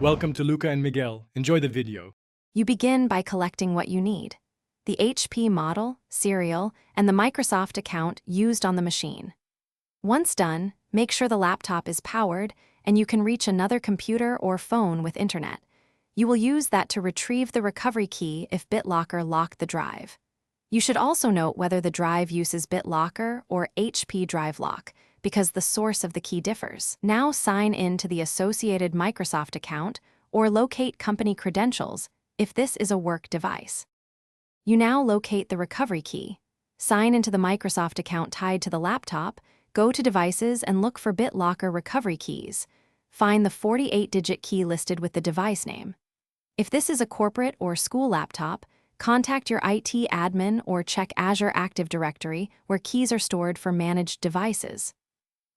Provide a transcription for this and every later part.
Welcome to Luca and Miguel. Enjoy the video. You begin by collecting what you need: the HP model, serial, and the Microsoft account used on the machine. Once done, make sure the laptop is powered and you can reach another computer or phone with internet. You will use that to retrieve the recovery key if BitLocker locked the drive. You should also note whether the drive uses BitLocker or HP Drive Lock, because the source of the key differs. Now sign in to the associated Microsoft account or locate company credentials if this is a work device. You now locate the recovery key. Sign into the Microsoft account tied to the laptop, go to Devices and look for BitLocker recovery keys. Find the 48-digit key listed with the device name. If this is a corporate or school laptop, contact your IT admin or check Azure Active Directory where keys are stored for managed devices.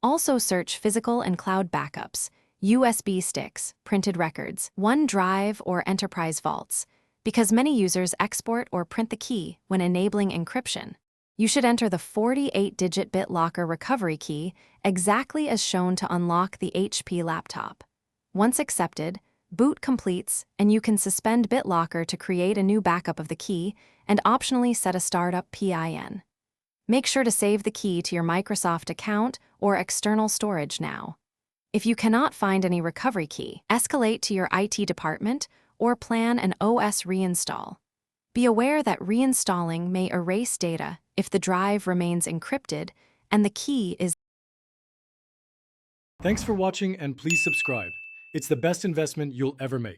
Also search physical and cloud backups, USB sticks, printed records, OneDrive, or enterprise vaults, because many users export or print the key when enabling encryption. You should enter the 48-digit BitLocker recovery key exactly as shown to unlock the HP laptop. Once accepted, boot completes and you can suspend BitLocker to create a new backup of the key and optionally set a startup PIN. Make sure to save the key to your Microsoft account or external storage now. If you cannot find any recovery key, escalate to your IT department or plan an OS reinstall. Be aware that reinstalling may erase data if the drive remains encrypted and the key is. Thanks for watching and please subscribe. It's the best investment you'll ever make.